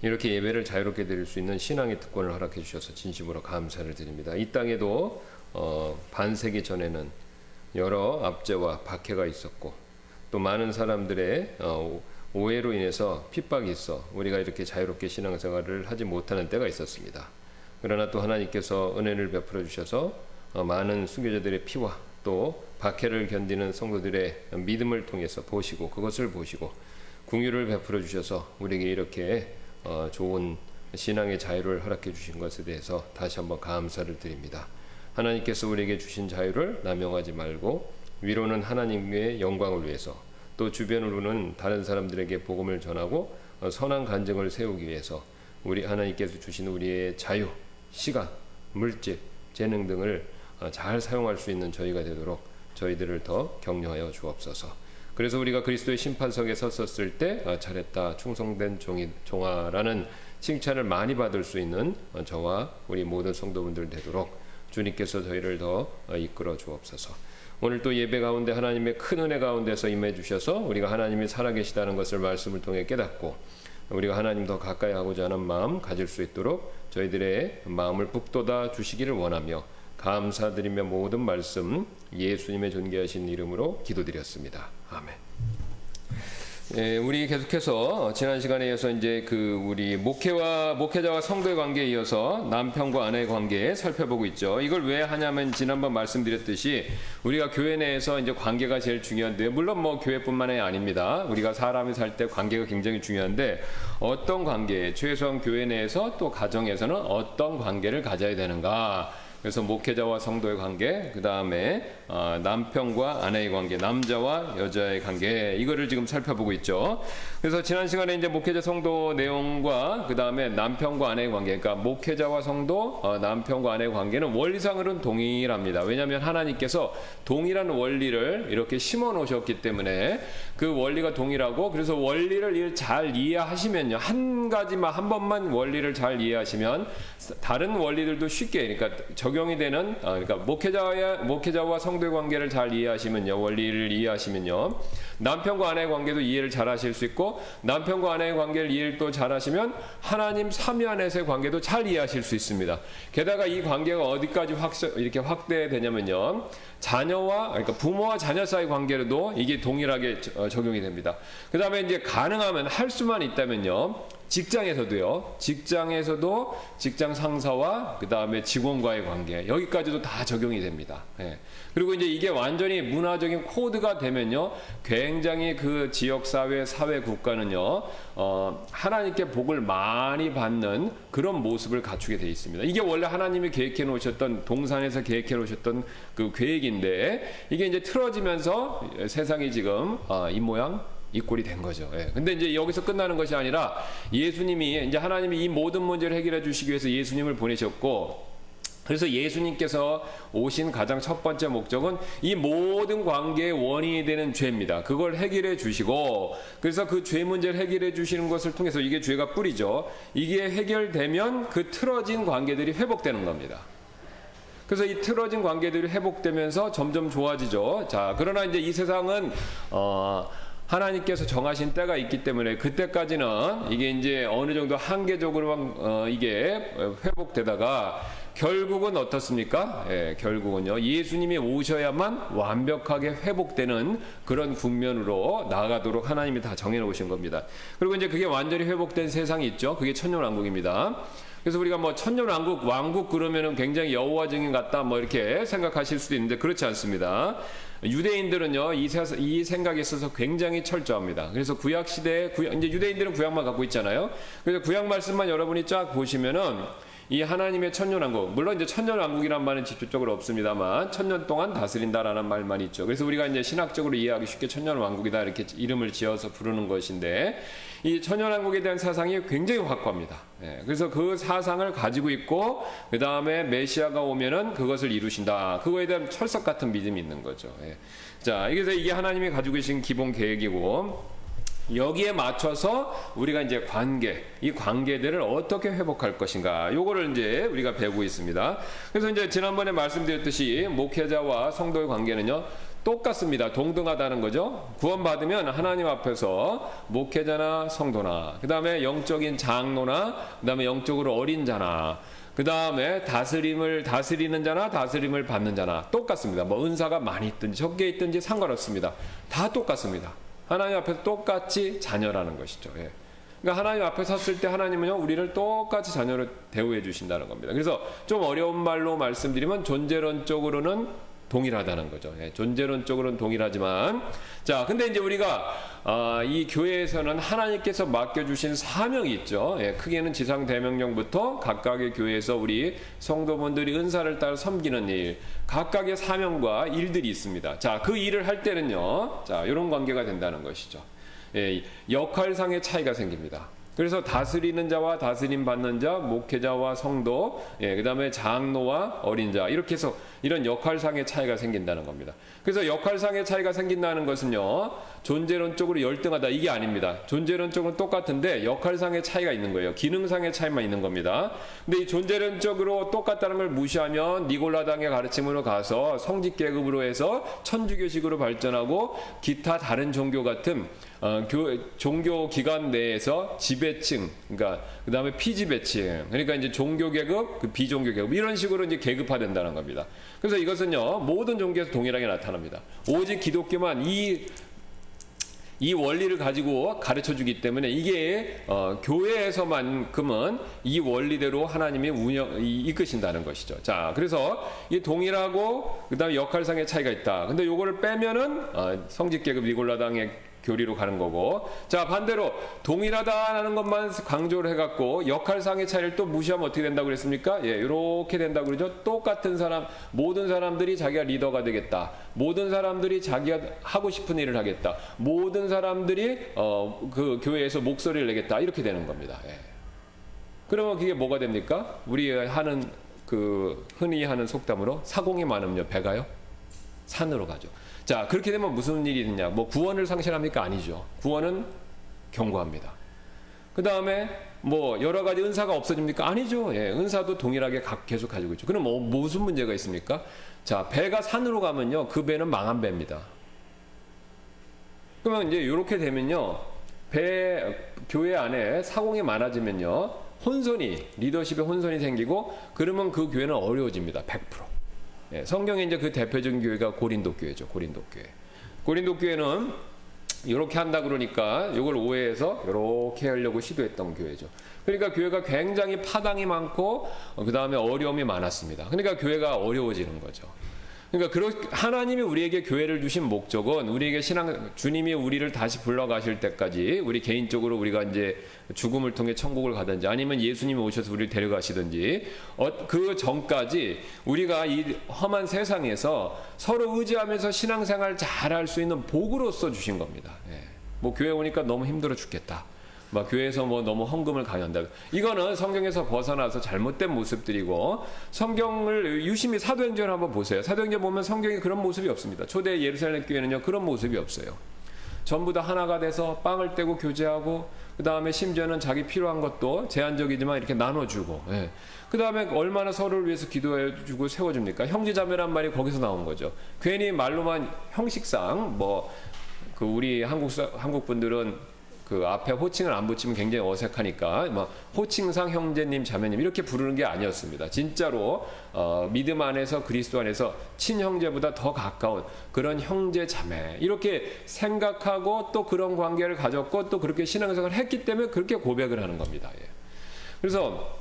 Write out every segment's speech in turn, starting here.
이렇게 예배를 자유롭게 드릴 수 있는 신앙의 특권을 허락해 주셔서 진심으로 감사를 드립니다. 이 땅에도 반세기 전에는 여러 압제와 박해가 있었고 또 많은 사람들의 오해로 인해서 핍박이 있어 우리가 이렇게 자유롭게 신앙생활을 하지 못하는 때가 있었습니다. 그러나 또 하나님께서 은혜를 베풀어 주셔서 많은 순교자들의 피와 또 박해를 견디는 성도들의 믿음을 통해서 보시고 그것을 보시고 긍휼을 베풀어 주셔서 우리에게 이렇게 좋은 신앙의 자유를 허락해 주신 것에 대해서 다시 한번 감사를 드립니다. 하나님께서 우리에게 주신 자유를 남용하지 말고 위로는 하나님의 영광을 위해서 또 주변으로는 다른 사람들에게 복음을 전하고 선한 간증을 세우기 위해서 우리 하나님께서 주신 우리의 자유, 시간, 물질, 재능 등을 잘 사용할 수 있는 저희가 되도록 저희들을 더 격려하여 주옵소서. 그래서 우리가 그리스도의 심판석에 섰었을 때 잘했다 충성된 종아라는 칭찬을 많이 받을 수 있는 저와 우리 모든 성도분들 되도록 주님께서 저희를 더 이끌어 주옵소서. 오늘 또 예배 가운데 하나님의 큰 은혜 가운데서 임해 주셔서 우리가 하나님이 살아계시다는 것을 말씀을 통해 깨닫고 우리가 하나님 더 가까이 하고자 하는 마음 가질 수 있도록 저희들의 마음을 북돋아 주시기를 원하며 감사드리며 모든 말씀 예수님의 존귀하신 이름으로 기도드렸습니다. 아멘. 우리 계속해서 지난 시간에 이어서 이제 우리 목회자와 성도의 관계에 이어서 남편과 아내의 관계 살펴보고 있죠. 이걸 왜 하냐면 지난번 말씀드렸듯이 우리가 교회 내에서 이제 관계가 제일 중요한데 물론 뭐 교회뿐만이 아닙니다. 우리가 사람이 살 때 관계가 굉장히 중요한데 어떤 관계, 최소한 교회 내에서 또 가정에서는 어떤 관계를 가져야 되는가. 그래서 목회자와 성도의 관계, 그 다음에 남편과 아내의 관계, 남자와 여자의 관계, 이거를 지금 살펴보고 있죠. 그래서 지난 시간에 이제 목회자 성도 내용과 그 다음에 남편과 아내의 관계, 그러니까 목회자와 성도, 남편과 아내의 관계는 원리상으로는 동일합니다. 왜냐하면 하나님께서 동일한 원리를 이렇게 심어 놓으셨기 때문에 그 원리가 동일하고, 그래서 원리를 잘 이해하시면요, 한 가지만 한 번만 원리를 잘 이해하시면 다른 원리들도 쉽게 그러니까 적용이 되는 그러니까 목회자와 성도의 관계를 잘 이해하시면요, 원리를 이해하시면요, 남편과 아내의 관계도 이해를 잘 하실 수 있고, 남편과 아내의 관계를 이해를 또 잘 하시면 하나님 삼위 안에서의 관계도 잘 이해하실 수 있습니다. 게다가 이 관계가 어디까지 이렇게 확대되냐면요, 자녀와 그러니까 부모와 자녀 사이 관계로도 이게 동일하게 적용이 됩니다. 그 다음에 이제 가능하면 할 수만 있다면요, 직장에서도 직장 상사와 그 다음에 직원과의 관계, 여기까지도 다 적용이 됩니다. 예. 그리고 이제 이게 완전히 문화적인 코드가 되면요, 굉장히 그 지역 사회 국가는요, 하나님께 복을 많이 받는 그런 모습을 갖추게 되어 있습니다. 이게 원래 하나님이 계획해 놓으셨던, 동산에서 계획해 놓으셨던 그 계획인데, 이게 이제 틀어지면서 세상이 지금 이 모양 이 꼴이 된 거죠. 예. 근데 이제 여기서 끝나는 것이 아니라 예수님이 이제 하나님이 이 모든 문제를 해결해 주시기 위해서 예수님을 보내셨고, 그래서 예수님께서 오신 가장 첫 번째 목적은 이 모든 관계의 원인이 되는 죄입니다. 그걸 해결해 주시고, 그래서 그 죄 문제를 해결해 주시는 것을 통해서, 이게 죄가 뿌리죠. 이게 해결되면 그 틀어진 관계들이 회복되는 겁니다. 그래서 이 틀어진 관계들이 회복되면서 점점 좋아지죠. 자, 그러나 이제 이 세상은 하나님께서 정하신 때가 있기 때문에 그때까지는 이게 이제 어느 정도 한계적으로만 이게 회복되다가 결국은 어떻습니까? 예, 결국은요, 예수님이 오셔야만 완벽하게 회복되는 그런 국면으로 나아가도록 하나님이 다 정해놓으신 겁니다. 그리고 이제 그게 완전히 회복된 세상이 있죠. 그게 천년왕국입니다. 그래서 우리가 뭐 천년왕국 그러면은 굉장히 여호와 증인 같다 뭐 이렇게 생각하실 수도 있는데 그렇지 않습니다. 유대인들은요, 이 생각에 있어서 굉장히 철저합니다. 그래서 구약 시대에 이제 유대인들은 구약만 갖고 있잖아요. 그래서 구약 말씀만 여러분이 쫙 보시면은 이 하나님의 천년왕국, 물론 이제 천년왕국이란 말은 직접적으로 없습니다만 천년 동안 다스린다라는 말만 있죠. 그래서 우리가 이제 신학적으로 이해하기 쉽게 천년왕국이다 이렇게 이름을 지어서 부르는 것인데, 이 천년왕국에 대한 사상이 굉장히 확고합니다. 예, 그래서 그 사상을 가지고 있고, 그 다음에 메시아가 오면은 그것을 이루신다. 그거에 대한 철석 같은 믿음이 있는 거죠. 예. 자, 그래서 이게 하나님이 가지고 계신 기본 계획이고, 여기에 맞춰서 우리가 이제 이 관계들을 어떻게 회복할 것인가, 요거를 이제 우리가 배우고 있습니다. 그래서 이제 지난번에 말씀드렸듯이 목회자와 성도의 관계는요, 똑같습니다. 동등하다는 거죠. 구원받으면 하나님 앞에서 목회자나 성도나, 그 다음에 영적인 장로나, 그 다음에 영적으로 어린 자나, 그 다음에 다스리는 자나 다스림을 받는 자나 똑같습니다. 뭐 은사가 많이 있든지 적게 있든지 상관없습니다. 다 똑같습니다. 하나님 앞에서 똑같이 자녀라는 것이죠. 예. 그러니까 하나님 앞에 섰을 때 하나님은요, 우리를 똑같이 자녀로 대우해 주신다는 겁니다. 그래서 좀 어려운 말로 말씀드리면 존재론적으로는 동일하다는 거죠. 예, 존재론적으로는 동일하지만, 자, 근데 이제 우리가 이 교회에서는 하나님께서 맡겨주신 사명이 있죠. 예, 크게는 지상 대명령부터 각각의 교회에서 우리 성도분들이 은사를 따라 섬기는 일, 각각의 사명과 일들이 있습니다. 자, 그 일을 할 때는요, 자, 이런 관계가 된다는 것이죠. 예, 역할상의 차이가 생깁니다. 그래서 다스리는 자와 다스림 받는 자, 목회자와 성도, 예, 그 다음에 장로와 어린 자, 이렇게 해서 이런 역할상의 차이가 생긴다는 겁니다. 그래서 역할상의 차이가 생긴다는 것은요, 존재론적으로 열등하다, 이게 아닙니다. 존재론적으로 똑같은데 역할상의 차이가 있는 거예요. 기능상의 차이만 있는 겁니다. 근데 이 존재론적으로 똑같다는 걸 무시하면 니골라당의 가르침으로 가서 성직계급으로 해서 천주교식으로 발전하고 기타 다른 종교 같은 종교 기관 내에서 지배층, 그러니까 그 다음에 피지배층, 그러니까 이제 종교 계급, 그 비종교 계급, 이런 식으로 이제 계급화된다는 겁니다. 그래서 이것은요, 모든 종교에서 동일하게 나타납니다. 오직 기독교만 이 원리를 가지고 가르쳐 주기 때문에 이게 교회에서만큼은 이 원리대로 하나님이 이끄신다는 것이죠. 자, 그래서 이 동일하고 그다음에 역할상의 차이가 있다. 근데 요거를 빼면은 성직계급 니골라당의 교리로 가는 거고, 자, 반대로 동일하다라는 것만 강조를 해갖고 역할상의 차이를 또 무시하면 어떻게 된다고 그랬습니까? 예, 이렇게 된다고 그러죠. 똑같은 사람, 모든 사람들이 자기가 리더가 되겠다, 모든 사람들이 자기가 하고 싶은 일을 하겠다, 모든 사람들이 그 교회에서 목소리를 내겠다, 이렇게 되는 겁니다. 예. 그러면 그게 뭐가 됩니까? 우리 하는 흔히 하는 속담으로 사공이 많으면 배가요 산으로 가죠. 자, 그렇게 되면 무슨 일이 있느냐? 뭐 구원을 상실합니까? 아니죠. 구원은 견고합니다. 그 다음에 뭐 여러 가지 은사가 없어집니까? 아니죠. 예, 은사도 동일하게 계속 가지고 있죠. 그럼 무슨 문제가 있습니까? 자, 배가 산으로 가면요, 그 배는 망한 배입니다. 그러면 이제 이렇게 되면요, 교회 안에 사공이 많아지면요, 리더십에 혼선이 생기고, 그러면 그 교회는 어려워집니다. 100%. 예, 성경에 이제 그 대표적인 교회가 고린도 교회죠. 고린도 교회. 고린도 교회는 이렇게 한다 그러니까 이걸 오해해서 이렇게 하려고 시도했던 교회죠. 그러니까 교회가 굉장히 파당이 많고 그 다음에 어려움이 많았습니다. 그러니까 교회가 어려워지는 거죠. 그러니까 하나님이 우리에게 교회를 주신 목적은 우리에게 주님이 우리를 다시 불러가실 때까지 우리 개인적으로 우리가 이제 죽음을 통해 천국을 가든지 아니면 예수님이 오셔서 우리를 데려가시든지 그 전까지 우리가 이 험한 세상에서 서로 의지하면서 신앙생활 잘 할 수 있는 복으로서 주신 겁니다. 예. 뭐 교회 오니까 너무 힘들어 죽겠다, 막 교회에서 뭐 너무 헌금을 강요한다, 이거는 성경에서 벗어나서 잘못된 모습들이고, 성경을 유심히 사도행전을 한번 보세요. 사도행전 보면 성경에 그런 모습이 없습니다. 초대 예루살렘 교회는요, 그런 모습이 없어요. 전부 다 하나가 돼서 빵을 떼고 교제하고, 그 다음에 심지어는 자기 필요한 것도 제한적이지만 이렇게 나눠주고, 예. 그 다음에 얼마나 서로를 위해서 기도해주고 세워줍니까? 형제자매란 말이 거기서 나온 거죠. 괜히 말로만 형식상 우리 한국 분들은 그 앞에 호칭을 안 붙이면 굉장히 어색하니까 막 호칭상 형제님, 자매님 이렇게 부르는 게 아니었습니다. 진짜로 믿음 안에서 그리스도 안에서 친형제보다 더 가까운 그런 형제, 자매 이렇게 생각하고 또 그런 관계를 가졌고 또 그렇게 신앙생활을 했기 때문에 그렇게 고백을 하는 겁니다. 예. 그래서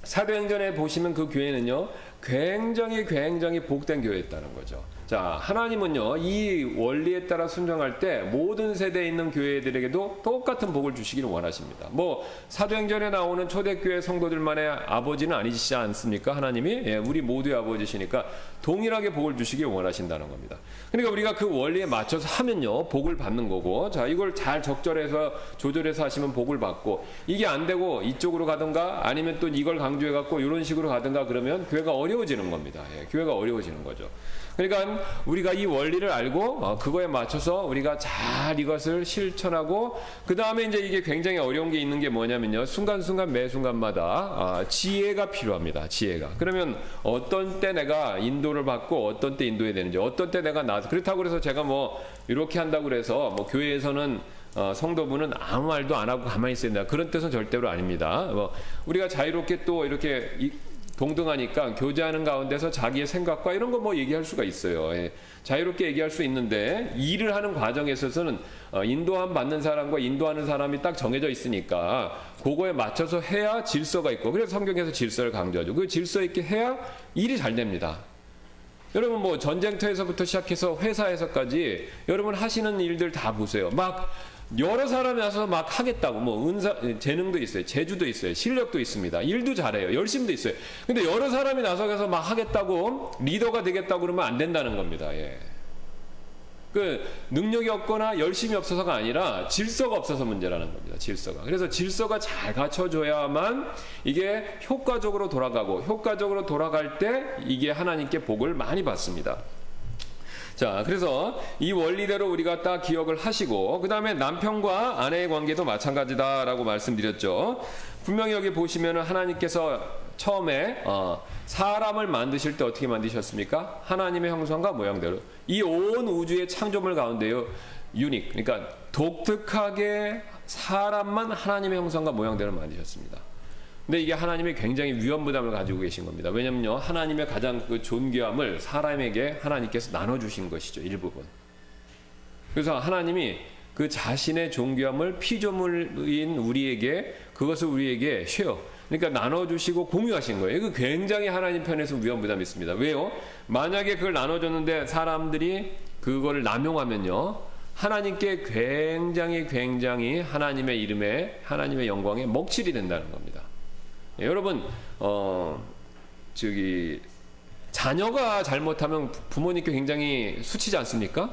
사도행전에 보시면 그 교회는요, 굉장히 복된 교회였다는 거죠. 자, 하나님은요, 이 원리에 따라 순종할 때 모든 세대에 있는 교회들에게도 똑같은 복을 주시기를 원하십니다. 뭐 사도행전에 나오는 초대교회 성도들만의 아버지는 아니시지 않습니까? 하나님이, 예, 우리 모두의 아버지시니까 동일하게 복을 주시길 원하신다는 겁니다. 그러니까 우리가 그 원리에 맞춰서 하면요, 복을 받는 거고, 자, 이걸 잘 적절해서 조절해서 하시면 복을 받고, 이게 안 되고 이쪽으로 가든가 아니면 또 이걸 강조해 갖고 이런 식으로 가든가 그러면 교회가 어려워지는 겁니다. 예, 교회가 어려워지는 거죠. 그러니까 우리가 이 원리를 알고 그거에 맞춰서 우리가 잘 이것을 실천하고 그 다음에 이제 이게 굉장히 어려운 게 있는 게 뭐냐면요. 순간순간 매 순간마다 지혜가 필요합니다. 지혜가. 그러면 어떤 때 내가 인도를 받고 어떤 때 인도해야 되는지 어떤 때 내가 나서 그렇다고 그래서 제가 뭐 이렇게 한다고 그래서 뭐 교회에서는 성도분은 아무 말도 안 하고 가만히 있어야 된다. 그런 뜻은 절대로 아닙니다. 뭐 우리가 자유롭게 또 이렇게 동등하니까 교제하는 가운데서 자기의 생각과 이런 거 뭐 얘기할 수가 있어요. 예. 자유롭게 얘기할 수 있는데 일을 하는 과정에 있어서는 인도함 받는 사람과 인도하는 사람이 딱 정해져 있으니까 그거에 맞춰서 해야 질서가 있고 그래서 성경에서 질서를 강조하죠. 그 질서 있게 해야 일이 잘 됩니다. 여러분 뭐 전쟁터에서부터 시작해서 회사에서까지 여러분 하시는 일들 다 보세요. 막 여러 사람이 나서 막 하겠다고 뭐 재능도 있어요. 재주도 있어요. 실력도 있습니다. 일도 잘해요. 열심도 있어요. 근데 여러 사람이 나서서 막 하겠다고 리더가 되겠다고 그러면 안 된다는 겁니다. 예. 그 능력이 없거나 열심이 없어서가 아니라 질서가 없어서 문제라는 겁니다. 질서가. 그래서 질서가 잘 갖춰져야만 이게 효과적으로 돌아가고 효과적으로 돌아갈 때 이게 하나님께 복을 많이 받습니다. 자, 그래서 이 원리대로 우리가 딱 기억을 하시고 그 다음에 남편과 아내의 관계도 마찬가지다라고 말씀드렸죠. 분명히 여기 보시면은 하나님께서 처음에 사람을 만드실 때 어떻게 만드셨습니까? 하나님의 형상과 모양대로 이 온 우주의 창조물 가운데요 유닉 그러니까 독특하게 사람만 하나님의 형상과 모양대로 만드셨습니다. 근데 이게 하나님이 굉장히 위험부담을 가지고 계신 겁니다. 왜냐면요 하나님의 가장 그 존귀함을 사람에게 하나님께서 나눠주신 것이죠. 일부분. 그래서 하나님이 그 자신의 존귀함을 피조물인 우리에게 그것을 우리에게 그러니까 나눠주시고 공유하신 거예요. 이거 굉장히 하나님 편에서 위험부담이 있습니다. 왜요? 만약에 그걸 나눠줬는데 사람들이 그걸 남용하면요 하나님께 굉장히 하나님의 이름에 하나님의 영광에 먹칠이 된다는 겁니다. 예, 여러분 자녀가 잘못하면 부모님께 굉장히 수치지 않습니까?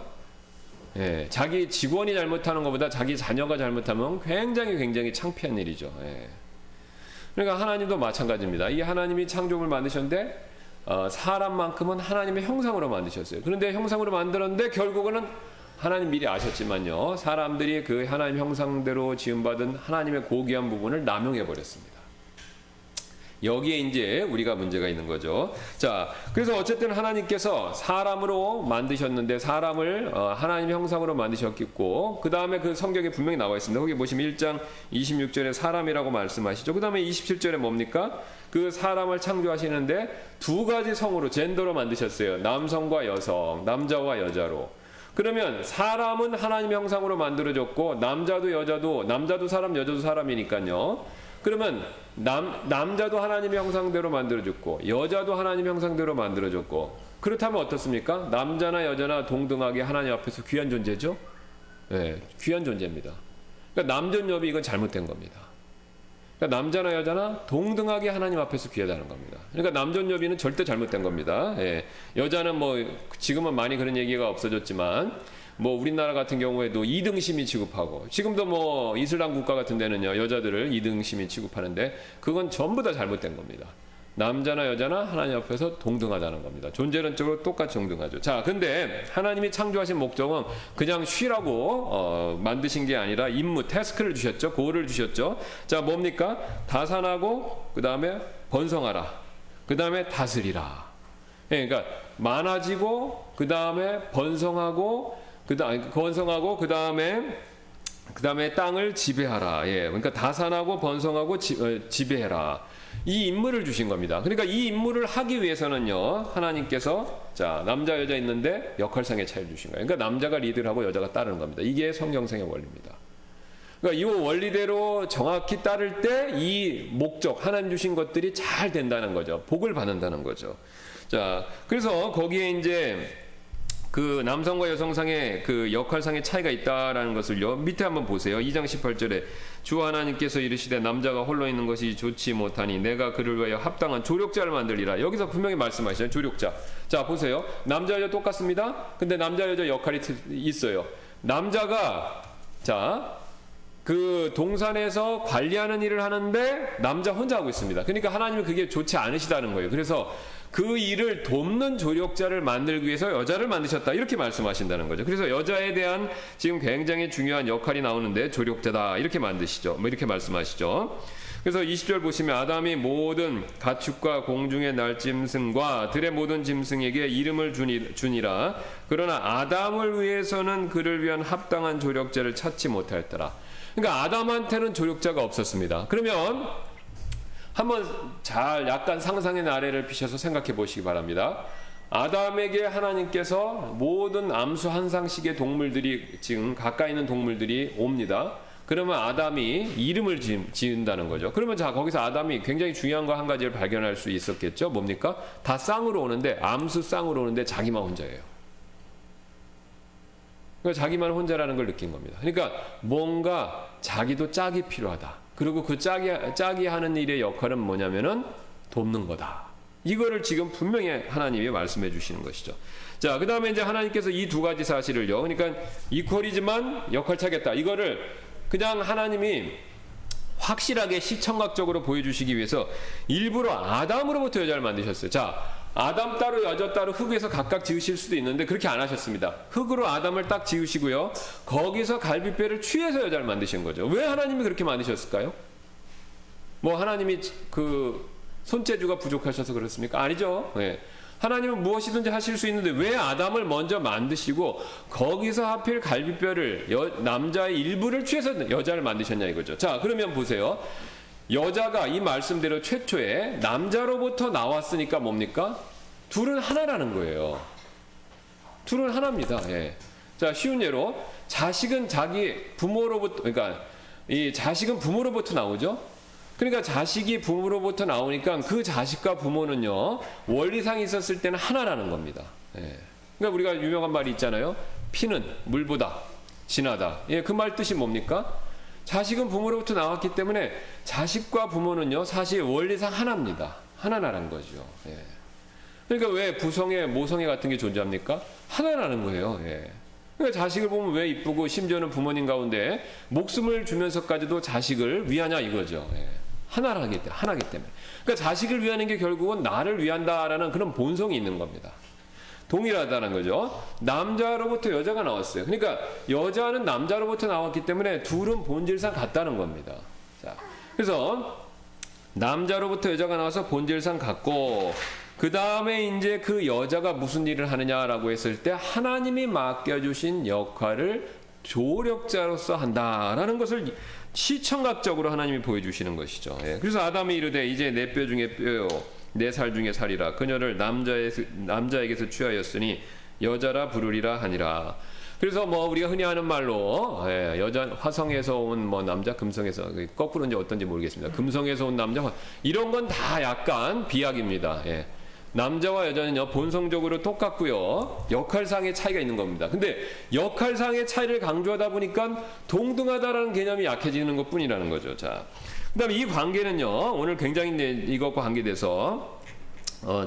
예, 자기 직원이 잘못하는 것보다 자기 자녀가 잘못하면 굉장히 창피한 일이죠. 예. 그러니까 하나님도 마찬가지입니다. 이 하나님이 창조물을 만드셨는데 사람만큼은 하나님의 형상으로 만드셨어요. 그런데 형상으로 만들었는데 결국은 하나님 미리 아셨지만요. 사람들이 그 하나님 형상대로 지음받은 하나님의 고귀한 부분을 남용해 버렸습니다. 여기에 이제 우리가 문제가 있는 거죠. 자, 그래서 어쨌든 하나님께서 사람으로 만드셨는데 사람을 하나님의 형상으로 만드셨고 그 다음에 그 성경에 분명히 나와 있습니다. 거기 보시면 1장 26절에 사람이라고 말씀하시죠. 그 다음에 27절에 뭡니까? 그 사람을 창조하시는데 두 가지 성으로 젠더로 만드셨어요. 남성과 여성, 남자와 여자로. 그러면 사람은 하나님의 형상으로 만들어졌고 남자도 사람, 여자도 사람이니까요. 그러면 남자도 하나님의 형상대로 만들어졌고 여자도 하나님의 형상대로 만들어졌고 그렇다면 어떻습니까? 남자나 여자나 동등하게 하나님 앞에서 귀한 존재죠? 네, 귀한 존재입니다. 그러니까 남존여비 이건 잘못된 겁니다. 그러니까 남자나 여자나 동등하게 하나님 앞에서 귀하다는 겁니다. 그러니까 남존여비는 절대 잘못된 겁니다. 예, 여자는 뭐 지금은 많이 그런 얘기가 없어졌지만 뭐 우리나라 같은 경우에도 2등 시민 취급하고 지금도 뭐 이슬람 국가 같은 데는요 여자들을 2등 시민 취급하는데 그건 전부 다 잘못된 겁니다. 남자나 여자나 하나님 앞에서 동등하다는 겁니다. 존재론적으로 똑같이 동등하죠. 자, 근데 하나님이 창조하신 목적은 그냥 쉬라고 만드신 게 아니라 임무, 태스크를 주셨죠. 고를 주셨죠. 자, 뭡니까? 다산하고 그 다음에 번성하라. 그 다음에 다스리라. 예, 그러니까 많아지고 그 다음에 번성하고 그 다음에 땅을 지배하라. 예, 그러니까 다산하고 번성하고 지배해라. 이 임무를 주신 겁니다. 그러니까 이 임무를 하기 위해서는요, 하나님께서 자 남자 여자 있는데 역할상의 차이를 주신 거예요. 그러니까 남자가 리드를 하고 여자가 따르는 겁니다. 이게 성경상의 원리입니다. 그러니까 이 원리대로 정확히 따를 때 이 목적 하나님 주신 것들이 잘 된다는 거죠. 복을 받는다는 거죠. 자, 그래서 거기에 이제 그 남성과 여성상의 그 역할상의 차이가 있다라는 것을요 밑에 한번 보세요. 2장 18절에 주 하나님께서 이르시되 남자가 홀로 있는 것이 좋지 못하니 내가 그를 위하여 합당한 조력자를 만들리라. 여기서 분명히 말씀하시죠. 조력자. 자, 보세요. 남자 여자 똑같습니다. 근데 남자 여자 역할이 있어요. 남자가 자 그 동산에서 관리하는 일을 하는데 남자 혼자 하고 있습니다. 그러니까 하나님은 그게 좋지 않으시다는 거예요. 그래서 그 일을 돕는 조력자를 만들기 위해서 여자를 만드셨다. 이렇게 말씀하신다는 거죠. 그래서 여자에 대한 지금 굉장히 중요한 역할이 나오는데 조력자다. 이렇게 만드시죠. 뭐 이렇게 말씀하시죠. 그래서 20절 보시면 아담이 모든 가축과 공중의 날짐승과 들의 모든 짐승에게 이름을 주니라. 그러나 아담을 위해서는 그를 위한 합당한 조력자를 찾지 못하였더라. 그러니까 아담한테는 조력자가 없었습니다. 그러면 한번 잘 약간 상상의 나래를 피셔서 생각해 보시기 바랍니다. 아담에게 하나님께서 모든 암수 한 상씩의 동물들이 지금 가까이 있는 동물들이 옵니다. 그러면 아담이 이름을 지은다는 거죠. 그러면 자 거기서 아담이 굉장히 중요한 거 한 가지를 발견할 수 있었겠죠. 뭡니까? 다 쌍으로 오는데 암수 쌍으로 오는데 자기만 혼자예요. 그러니까 자기만 혼자라는 걸 느낀 겁니다. 그러니까 뭔가 자기도 짝이 필요하다. 그리고 그 짝이 하는 일의 역할은 뭐냐면은 돕는 거다. 이거를 지금 분명히 하나님이 말씀해 주시는 것이죠. 자, 그 다음에 이제 하나님께서 이 두 가지 사실을요. 그러니까 이퀄이지만 역할 차겠다. 이거를 그냥 하나님이 확실하게 시청각적으로 보여주시기 위해서 일부러 아담으로부터 여자를 만드셨어요. 자, 아담 따로 여자 따로 흙에서 각각 지으실 수도 있는데 그렇게 안 하셨습니다. 흙으로 아담을 딱 지으시고요. 거기서 갈비뼈를 취해서 여자를 만드신 거죠. 왜 하나님이 그렇게 만드셨을까요? 뭐 하나님이 그 손재주가 부족하셔서 그렇습니까? 아니죠. 네. 하나님은 무엇이든지 하실 수 있는데 왜 아담을 먼저 만드시고 거기서 하필 갈비뼈를 남자의 일부를 취해서 여자를 만드셨냐 이거죠. 자, 그러면 보세요. 여자가 이 말씀대로 최초에 남자로부터 나왔으니까 뭡니까? 둘은 하나라는 거예요. 둘은 하나입니다. 예. 자, 쉬운 예로 자식은 자기 부모로부터, 그러니까 이 자식은 부모로부터 나오죠. 그러니까 자식이 부모로부터 나오니까 그 자식과 부모는요 원리상 있었을 때는 하나라는 겁니다. 예. 그러니까 우리가 유명한 말이 있잖아요. 피는 물보다 진하다. 예, 그 말 뜻이 뭡니까? 자식은 부모로부터 나왔기 때문에 자식과 부모는요 사실 원리상 하나입니다. 하나라는 거죠. 예. 그러니까 왜 부성애, 모성애 같은 게 존재합니까? 하나라는 거예요. 예. 그러니까 자식을 보면 왜 이쁘고 심지어는 부모님 가운데 목숨을 주면서까지도 자식을 위하냐 이거죠. 예. 하나기 때문에. 그러니까 자식을 위하는 게 결국은 나를 위한다라는 그런 본성이 있는 겁니다. 동일하다는 거죠. 남자로부터 여자가 나왔어요. 그러니까 여자는 남자로부터 나왔기 때문에 둘은 본질상 같다는 겁니다. 자, 그래서 남자로부터 여자가 나와서 본질상 같고 그 다음에 이제 그 여자가 무슨 일을 하느냐라고 했을 때 하나님이 맡겨주신 역할을 조력자로서 한다라는 것을 시청각적으로 하나님이 보여주시는 것이죠. 예. 그래서 아담이 이르되 이제 내 뼈 중에 뼈요 내 살 중에 살이라 그녀를 남자에게서 취하였으니 여자라 부르리라 하니라. 그래서 뭐 우리가 흔히 하는 말로 예, 여자 화성에서 온 뭐 남자 금성에서 거꾸로 이제 어떤지 모르겠습니다. 금성에서 온 남자 이런 건 다 약간 비약입니다. 예. 남자와 여자는요 본성적으로 똑같고요 역할상의 차이가 있는 겁니다. 근데 역할상의 차이를 강조하다 보니까 동등하다라는 개념이 약해지는 것뿐이라는 거죠. 자, 그다음에 이 관계는요 오늘 굉장히 이것과 관계돼서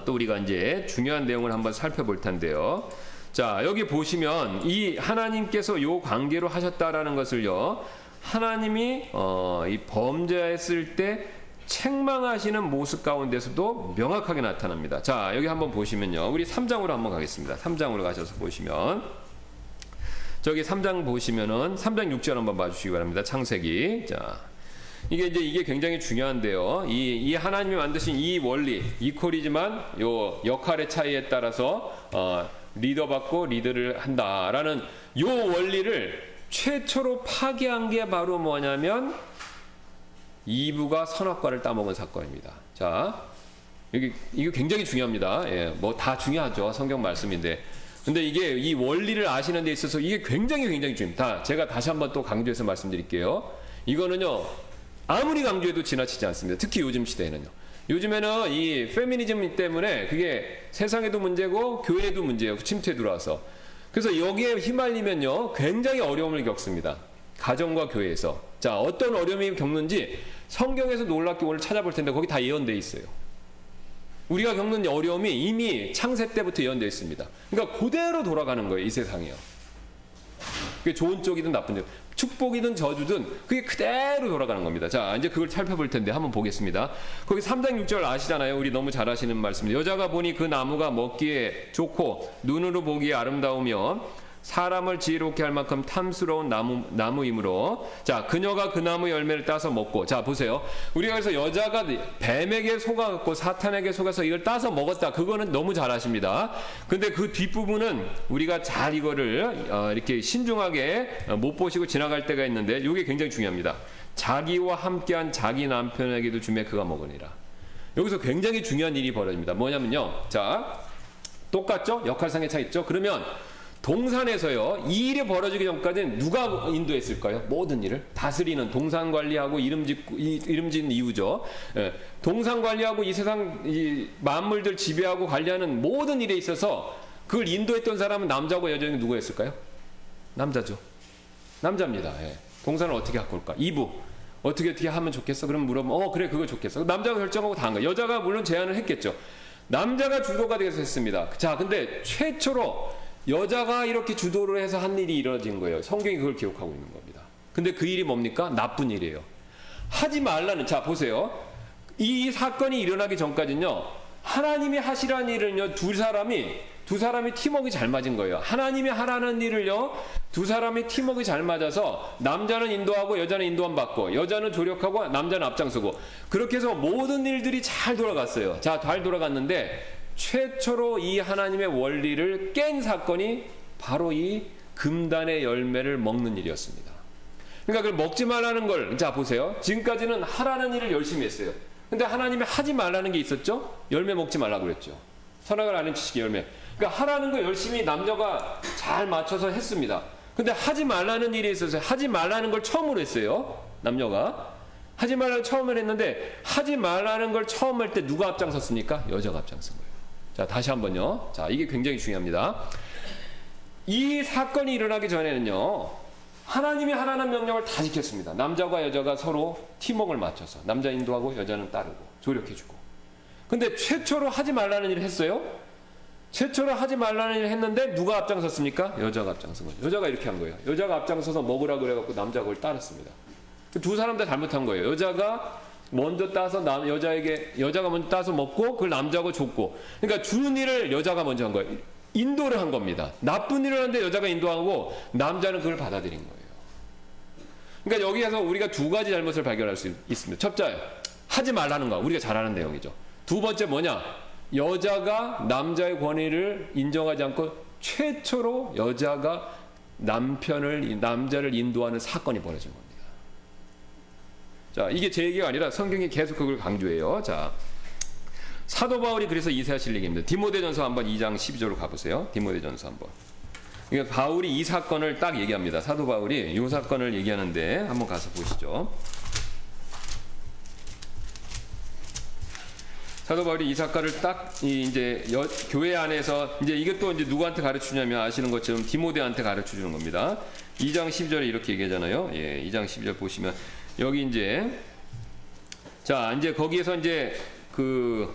또 우리가 이제 중요한 내용을 한번 살펴볼 텐데요. 자, 여기 보시면 이 하나님께서 요 관계로 하셨다라는 것을요 하나님이 이 범죄했을 때 책망하시는 모습 가운데서도 명확하게 나타납니다. 자, 여기 한번 보시면요. 우리 3장으로 한번 가겠습니다. 3장으로 가셔서 보시면 저기 3장 보시면은 3장 6절 한번 봐주시기 바랍니다. 창세기. 자, 이게 굉장히 중요한데요. 이 하나님이 만드신 이 원리, 이퀄이지만 요 역할의 차이에 따라서 리더받고 리드를 한다라는 요 원리를 최초로 파괴한 게 바로 뭐냐면 이브가 선악과를 따먹은 사건입니다. 자, 이게 굉장히 중요합니다. 예, 뭐 다 중요하죠. 성경 말씀인데. 근데 이게 이 원리를 아시는 데 있어서 이게 굉장히 중요합니다. 제가 다시 한번 또 강조해서 말씀드릴게요. 이거는요, 아무리 강조해도 지나치지 않습니다. 특히 요즘 시대에는요. 요즘에는 이 페미니즘 때문에 그게 세상에도 문제고 교회에도 문제예요. 침투에 들어와서. 그래서 여기에 휘말리면요, 굉장히 어려움을 겪습니다. 가정과 교회에서. 자, 어떤 어려움이 겪는지 성경에서 놀랍게 오늘 찾아볼 텐데 거기 다 예언되어 있어요. 우리가 겪는 어려움이 이미 창세 때부터 예언되어 있습니다. 그러니까 그대로 돌아가는 거예요. 이 세상이요. 그게 좋은 쪽이든 나쁜 쪽. 축복이든 저주든 그게 그대로 돌아가는 겁니다. 자, 이제 그걸 살펴볼 텐데 한번 보겠습니다. 거기 3장 6절 아시잖아요. 우리 너무 잘 아시는 말씀입니다. 여자가 보니 그 나무가 먹기에 좋고 눈으로 보기에 아름다우며 사람을 지혜롭게 할 만큼 탐스러운 나무이므로, 자, 그녀가 그 나무 열매를 따서 먹고, 자, 보세요. 우리가 그래서 여자가 뱀에게 속아갖고 사탄에게 속아서 이걸 따서 먹었다. 그거는 너무 잘 아십니다. 근데 그 뒷부분은 우리가 잘 이거를 이렇게 신중하게 못 보시고 지나갈 때가 있는데, 이게 굉장히 중요합니다. 자기와 함께한 자기 남편에게도 주매 그가 먹으니라. 여기서 굉장히 중요한 일이 벌어집니다. 뭐냐면요. 자, 똑같죠? 역할상의 차이 있죠? 그러면 동산에서요, 이 일이 벌어지기 전까지는 누가 인도했을까요? 모든 일을 다스리는, 동산 관리하고 이름 짓는 이유죠. 예, 동산 관리하고 이 세상 이 만물들 지배하고 관리하는 모든 일에 있어서 그걸 인도했던 사람은 남자고 여자는 누구였을까요? 남자죠. 남자입니다. 예. 동산을 어떻게 갖고 올까? 이부 어떻게 하면 좋겠어? 그럼 물어보면 그래 그거 좋겠어. 남자가 결정하고 다 한 거예요. 여자가 물론 제안을 했겠죠. 남자가 주도가 되어서 했습니다. 자, 근데 최초로 여자가 이렇게 주도를 해서 한 일이 이루어진 거예요. 성경이 그걸 기록하고 있는 겁니다. 근데 그 일이 뭡니까? 나쁜 일이에요. 하지 말라는, 자, 보세요. 이 사건이 일어나기 전까지는요, 하나님이 하시라는 일을요, 두 사람이 팀워크가 잘 맞은 거예요. 하나님이 하라는 일을요, 두 사람이 팀워크가 잘 맞아서 남자는 인도하고 여자는 인도함 받고 여자는 조력하고 남자는 앞장서고 그렇게 해서 모든 일들이 잘 돌아갔어요. 자, 잘 돌아갔는데 최초로 이 하나님의 원리를 깬 사건이 바로 이 금단의 열매를 먹는 일이었습니다. 그러니까 그걸 먹지 말라는 걸, 자, 보세요. 지금까지는 하라는 일을 열심히 했어요. 근데 하나님이 하지 말라는 게 있었죠? 열매 먹지 말라고 그랬죠. 선악을 아는 지식의 열매. 그러니까 하라는 거 열심히 남자가 잘 맞춰서 했습니다. 근데 하지 말라는 일이 있었어요. 하지 말라는 걸 처음으로 했어요. 남녀가. 하지 말라는 걸 처음으로 했는데 하지 말라는 걸 처음 할 때 누가 앞장섰습니까? 여자가 앞장선 거예요. 자, 다시 한번요. 자, 이게 굉장히 중요합니다. 이 사건이 일어나기 전에는요, 하나님이 하라는 명령을 다 지켰습니다. 남자와 여자가 서로 팀워크를 맞춰서 남자 인도하고 여자는 따르고 조력해주고. 근데 최초로 하지 말라는 일을 했어요. 최초로 하지 말라는 일을 했는데 누가 앞장섰습니까? 여자가 앞장선 거죠. 여자가 이렇게 한 거예요. 여자가 앞장서서 먹으라 그래갖고 남자가 그걸 따랐습니다. 두 사람 다 잘못한 거예요. 여자가 먼저 따서 여자가 먼저 따서 먹고 그걸 남자하고 줬고, 그러니까 주는 일을 여자가 먼저 한 거예요. 인도를 한 겁니다. 나쁜 일을 하는데 여자가 인도하고 남자는 그걸 받아들인 거예요. 그러니까 여기에서 우리가 두 가지 잘못을 발견할 수 있습니다. 첫째, 하지 말라는 거, 우리가 잘 아는 내용이죠. 두 번째 뭐냐? 여자가 남자의 권위를 인정하지 않고 최초로 여자가 남자를 인도하는 사건이 벌어진 겁니다. 자, 이게 제 얘기가 아니라 성경이 계속 그걸 강조해요. 자, 사도 바울이 그래서 이사야실 얘기입니다. 디모데전서 한번 2장 12절로 가보세요. 디모데전서 한번. 그러니까 바울이 이 사건을 딱 얘기합니다. 사도 바울이 이 사건을 얘기하는데 한번 가서 보시죠. 사도 바울이 이 사건을 딱 이제 교회 안에서 이제 이것도 이제 누구한테 가르치냐면 아시는 것처럼 디모데한테 가르쳐 주는 겁니다. 2장 12절에 이렇게 얘기하잖아요. 예, 2장 12절 보시면 여기 이제 자, 이제 거기에서 이제 그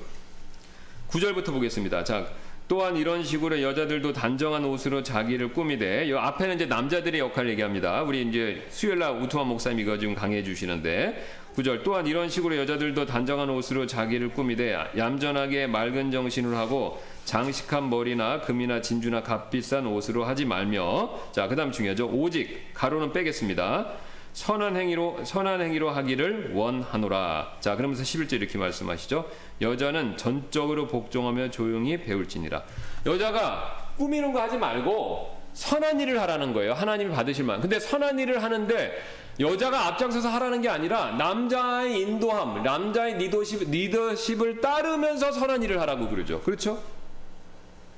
9절부터 보겠습니다. 자, 또한 이런 식으로 여자들도 단정한 옷으로 자기를 꾸미되, 이 앞에는 이제 남자들의 역할을 얘기합니다. 우리 이제 수요일날 우투한 목사님 이거 지금 강의해 주시는데 9절, 또한 이런 식으로 여자들도 단정한 옷으로 자기를 꾸미되 얌전하게 맑은 정신으로 하고 장식한 머리나 금이나 진주나 값비싼 옷으로 하지 말며, 자, 그 다음 중요하죠. 오직 가로는 빼겠습니다. 선한 행위로 하기를 원하노라. 자, 그러면서 11절 이렇게 말씀하시죠. 여자는 전적으로 복종하며 조용히 배울지니라. 여자가 꾸미는 거 하지 말고 선한 일을 하라는 거예요. 하나님이 받으실 만. 근데 선한 일을 하는데 여자가 앞장서서 하라는 게 아니라 남자의 인도함, 남자의 리더십을 따르면서 선한 일을 하라고 그러죠. 그렇죠?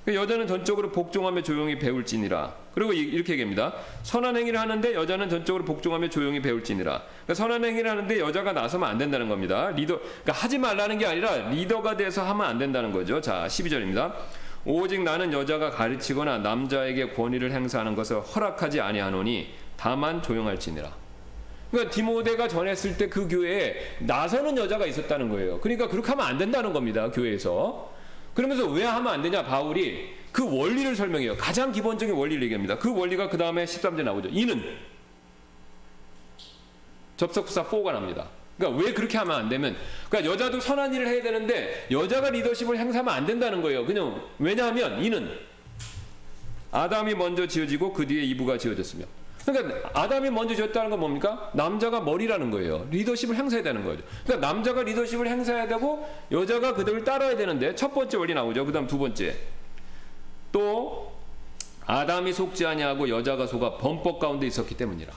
여자는 전적으로 복종하며 조용히 배울지니라. 그리고 이렇게 얘기합니다. 선한 행위를 하는데 여자는 전적으로 복종하며 조용히 배울지니라. 그러니까 선한 행위를 하는데 여자가 나서면 안 된다는 겁니다. 그러니까 하지 말라는 게 아니라 리더가 돼서 하면 안 된다는 거죠. 자, 12절입니다. 오직 나는 여자가 가르치거나 남자에게 권위를 행사하는 것을 허락하지 아니하노니 다만 조용할지니라. 그러니까 디모데가 전했을 때 그 교회에 나서는 여자가 있었다는 거예요. 그러니까 그렇게 하면 안 된다는 겁니다. 교회에서. 그러면서 왜 하면 안 되냐? 바울이 그 원리를 설명해요. 가장 기본적인 원리를 얘기합니다. 그 원리가 그 다음에 13절 나오죠. 이는 접속사 4가 납니다. 그러니까 왜 그렇게 하면 안 되면, 그러니까 여자도 선한 일을 해야 되는데 여자가 리더십을 행사하면 안 된다는 거예요. 그냥 왜냐하면 이는 아담이 먼저 지어지고 그 뒤에 이브가 지어졌으며. 그러니까 아담이 먼저 지었다는 건 뭡니까? 남자가 머리라는 거예요. 리더십을 행사해야 되는 거죠. 그러니까 남자가 리더십을 행사해야 되고 여자가 그들을 따라야 되는데 첫 번째 원리 나오죠. 그다음 두 번째. 또 아담이 속지 아니하고 여자가 속아 범법 가운데 있었기 때문이라.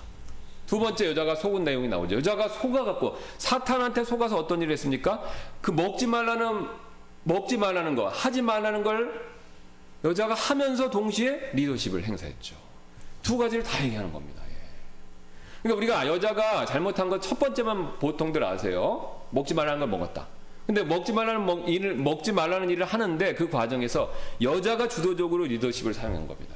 두 번째 여자가 속은 내용이 나오죠. 여자가 속아갖고 사탄한테 속아서 어떤 일을 했습니까? 그 먹지 말라는 거, 하지 말라는 걸 여자가 하면서 동시에 리더십을 행사했죠. 두 가지를 다 얘기하는 겁니다. 예. 그러니까 우리가 여자가 잘못한 건 첫 번째만 보통들 아세요. 먹지 말라는 걸 먹었다. 근데 먹지 말라는 일을 하는데 그 과정에서 여자가 주도적으로 리더십을 사용한 겁니다.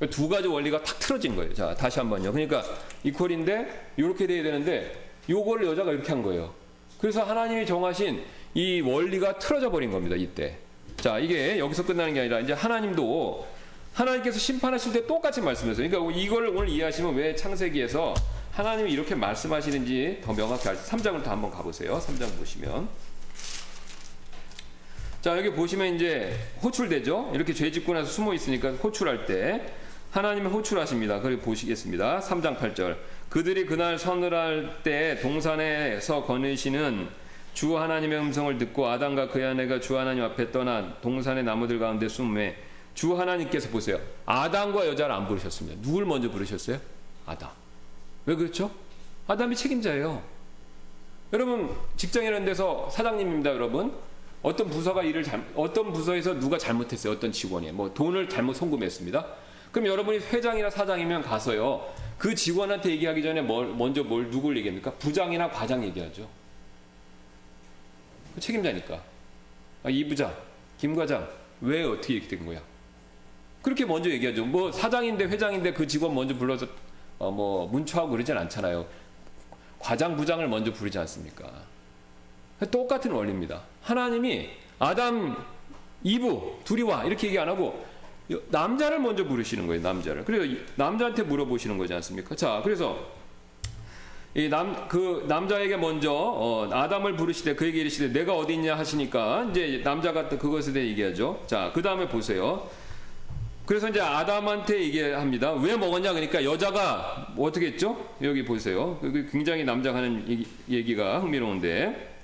예. 두 가지 원리가 탁 틀어진 거예요. 자, 다시 한번요. 그러니까 이퀄인데 이렇게 돼야 되는데 요거를 여자가 이렇게 한 거예요. 그래서 하나님이 정하신 이 원리가 틀어져 버린 겁니다. 이때. 자, 이게 여기서 끝나는 게 아니라 이제 하나님께서 심판하실 때 똑같이 말씀하세요. 그러니까 이걸 오늘 이해하시면 왜 창세기에서 하나님이 이렇게 말씀하시는지 더 명확히 알 수 있어요. 3장으로 더 한번 가보세요. 3장 보시면. 자, 여기 보시면 이제 호출되죠. 이렇게 죄 짓고 나서 숨어 있으니까 호출할 때 하나님은 호출하십니다. 그리고 보시겠습니다. 3장 8절. 그들이 그날 서늘할 때 동산에서 거느시는 주 하나님의 음성을 듣고 아담과 그의 아내가 주 하나님 앞에 떠나 동산의 나무들 가운데 숨매 주 하나님께서 보세요. 아담과 여자를 안 부르셨습니다. 누굴 먼저 부르셨어요? 아담. 왜 그렇죠? 아담이 책임자예요. 여러분 직장이라는 데서 사장님입니다. 여러분 어떤 부서에서 누가 잘못했어요. 어떤 직원이 뭐 돈을 잘못 송금했습니다. 그럼 여러분이 회장이나 사장이면 가서요. 그 직원한테 얘기하기 전에 먼저 누굴 얘기합니까? 부장이나 과장 얘기하죠. 책임자니까. 이 부장, 김 과장 왜 어떻게 이렇게 된 거야? 그렇게 먼저 얘기하죠. 뭐 사장인데 회장인데 그 직원 먼저 불러서 뭐 문초하고 그러진 않잖아요. 과장 부장을 먼저 부르지 않습니까? 똑같은 원리입니다. 하나님이 아담, 이브 둘이 와 이렇게 얘기 안 하고 남자를 먼저 부르시는 거예요. 남자를. 그래서 남자한테 물어보시는 거지 않습니까? 자, 그래서 그 남자에게 먼저 아담을 부르시되 그에게 이르시되 내가 어디 있냐 하시니까 이제 남자가 그것에 대해 얘기하죠. 자, 그 다음에 보세요. 그래서 이제 아담한테 얘기합니다. 왜 먹었냐? 그러니까 여자가 뭐 어떻게 했죠? 여기 보세요. 굉장히 남자가 하는 얘기가 흥미로운데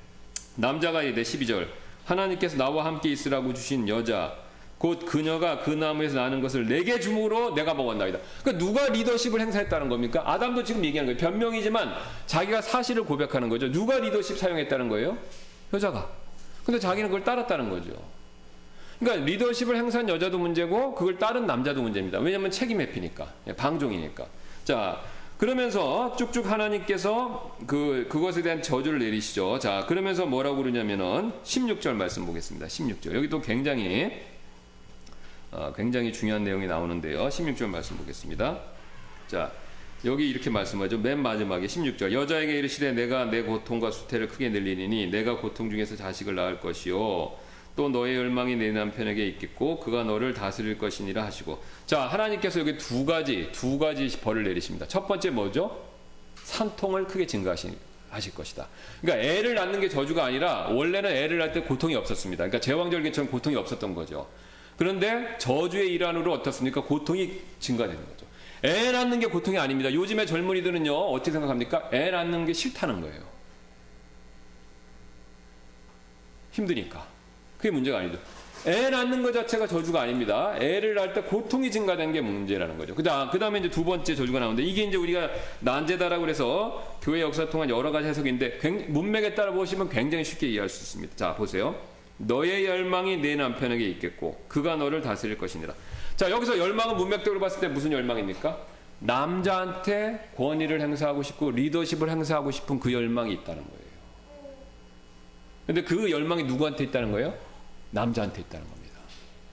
남자가 이르되 12절 하나님께서 나와 함께 있으라고 주신 여자 곧 그녀가 그 나무에서 나는 것을 내게 주므로 내가 먹었나이다. 그러니까 누가 리더십을 행사했다는 겁니까? 아담도 지금 얘기하는 거예요. 변명이지만 자기가 사실을 고백하는 거죠. 누가 리더십 사용했다는 거예요? 여자가. 근데 자기는 그걸 따랐다는 거죠. 그러니까 리더십을 행사한 여자도 문제고 그걸 따른 남자도 문제입니다. 왜냐하면 책임 회피니까, 방종이니까. 자, 그러면서 쭉쭉 하나님께서 그것에 대한 저주를 내리시죠. 자, 그러면서 뭐라고 그러냐면은 16절 말씀 보겠습니다. 16절. 여기도 굉장히 중요한 내용이 나오는데요. 16절 말씀 보겠습니다. 자, 여기 이렇게 말씀하죠. 맨 마지막에 16절. 여자에게 이르시되 내가 내 고통과 수태를 크게 늘리니 내가 고통 중에서 자식을 낳을 것이요. 또 너의 열망이 내 남편에게 있겠고 그가 너를 다스릴 것이니라 하시고. 자, 하나님께서 여기 두 가지 벌을 내리십니다. 첫 번째 뭐죠? 산통을 크게 증가하실 것이다. 그러니까 애를 낳는 게 저주가 아니라 원래는 애를 낳을 때 고통이 없었습니다. 그러니까 제왕절개처럼 고통이 없었던 거죠. 그런데 저주의 일환으로 어떻습니까? 고통이 증가되는 거죠. 애 낳는 게 고통이 아닙니다. 요즘의 젊은이들은요 어떻게 생각합니까? 애 낳는 게 싫다는 거예요. 힘드니까. 그게 문제가 아니죠. 애 낳는 것 자체가 저주가 아닙니다. 애를 낳을 때 고통이 증가된 게 문제라는 거죠. 그 다음에 이제 두 번째 저주가 나오는데 이게 이제 우리가 난제다라고 그래서 교회 역사 통한 여러 가지 해석인데 문맥에 따라 보시면 굉장히 쉽게 이해할 수 있습니다. 자, 보세요. 너의 열망이 내 남편에게 있겠고 그가 너를 다스릴 것이니라. 자, 여기서 열망은 문맥적으로 봤을 때 무슨 열망입니까? 남자한테 권위를 행사하고 싶고 리더십을 행사하고 싶은 그 열망이 있다는 거예요. 근데 그 열망이 누구한테 있다는 거예요? 남자한테 있다는 겁니다.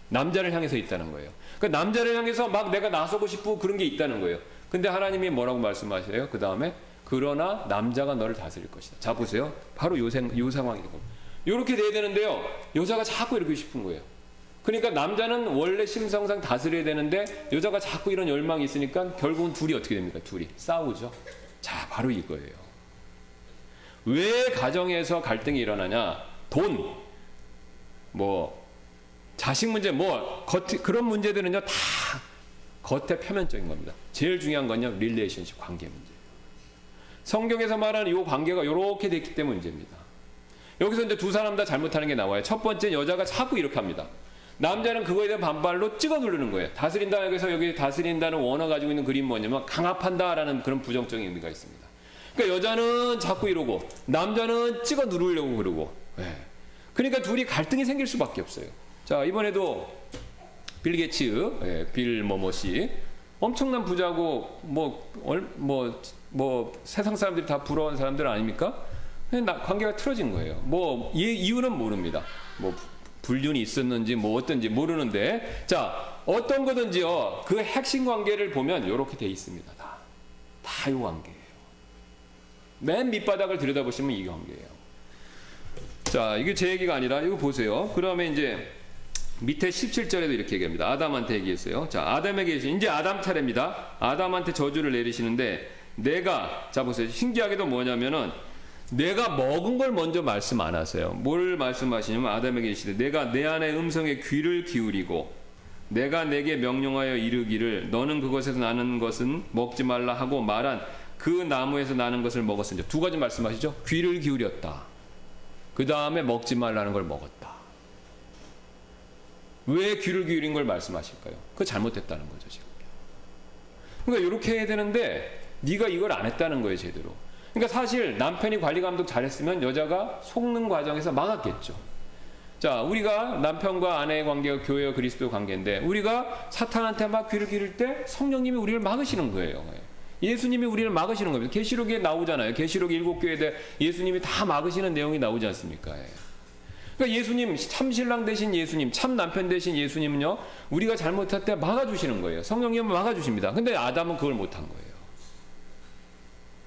남자를 향해서 있다는 거예요. 그러니까 남자를 향해서 막 내가 나서고 싶고 그런 게 있다는 거예요. 근데 하나님이 뭐라고 말씀하세요? 그 다음에 그러나 남자가 너를 다스릴 것이다. 자, 보세요. 바로 요 상황이죠. 이렇게 돼야 되는데요. 여자가 자꾸 이러고 싶은 거예요. 그러니까 남자는 원래 심성상 다스려야 되는데 여자가 자꾸 이런 열망이 있으니까 결국은 둘이 어떻게 됩니까? 둘이 싸우죠. 자, 바로 이거예요. 왜 가정에서 갈등이 일어나냐? 돈, 뭐 자식 문제, 뭐 그런 문제들은요 다 겉에 표면적인 겁니다. 제일 중요한 건요 릴레이션십, 관계 문제. 성경에서 말하는 이 관계가 이렇게 됐기 때문에 문제입니다. 여기서 이제 두 사람 다 잘못하는 게 나와요. 첫 번째, 여자가 자꾸 이렇게 합니다. 남자는 그거에 대한 반발로 찍어 누르는 거예요. 다스린다, 여기서 여기 다스린다는 원어 가지고 있는 그림 뭐냐면 강압한다라는 그런 부정적인 의미가 있습니다. 그러니까 여자는 자꾸 이러고 남자는 찍어 누르려고 그러고. 그러니까 둘이 갈등이 생길 수밖에 없어요. 자, 이번에도 빌 게츠, 빌 뭐뭐씨 엄청난 부자고 세상 사람들이 다 부러운 사람들 아닙니까? 관계가 틀어진 거예요. 뭐 이유는 모릅니다. 뭐 불륜이 있었는지 뭐 어떤지 모르는데, 자, 어떤 거든지요 그 핵심 관계를 보면 이렇게 돼 있습니다. 다 이 관계예요. 맨 밑바닥을 들여다보시면 이 관계예요. 자, 이게 제 얘기가 아니라 이거 보세요. 그다음에 이제 밑에 17절에도 이렇게 얘기합니다. 아담한테 얘기했어요. 자, 아담에게 이제 아담 차례입니다. 아담한테 저주를 내리시는데, 자 보세요. 신기하게도 뭐냐면은 내가 먹은 걸 먼저 말씀 안 하세요. 뭘 말씀하시냐면 아담에게 이르시되 내가 내 아내의 음성에 귀를 기울이고 내가 내게 명령하여 이르기를 너는 그것에서 나는 것은 먹지 말라 하고 말한 그 나무에서 나는 것을 먹었으니, 두 가지 말씀하시죠. 귀를 기울였다. 그 다음에 먹지 말라는 걸 먹었다. 왜 귀를 기울인 걸 말씀하실까요? 그거 잘못됐다는 거죠, 지금. 그러니까 이렇게 해야 되는데 네가 이걸 안 했다는 거예요, 제대로. 그러니까 사실 남편이 관리 감독 잘했으면 여자가 속는 과정에서 막았겠죠. 자, 우리가 남편과 아내의 관계가 교회와 그리스도 관계인데, 우리가 사탄한테 막 귀를 기울일 때 성령님이 우리를 막으시는 거예요. 예수님이 우리를 막으시는 겁니다. 계시록에 나오잖아요. 계시록 7교회에 대해 예수님이 다 막으시는 내용이 나오지 않습니까? 그러니까 예수님, 참 신랑 되신 예수님, 참 남편 되신 예수님은요, 우리가 잘못할 때 막아주시는 거예요. 성령님은 막아주십니다. 근데 아담은 그걸 못한 거예요.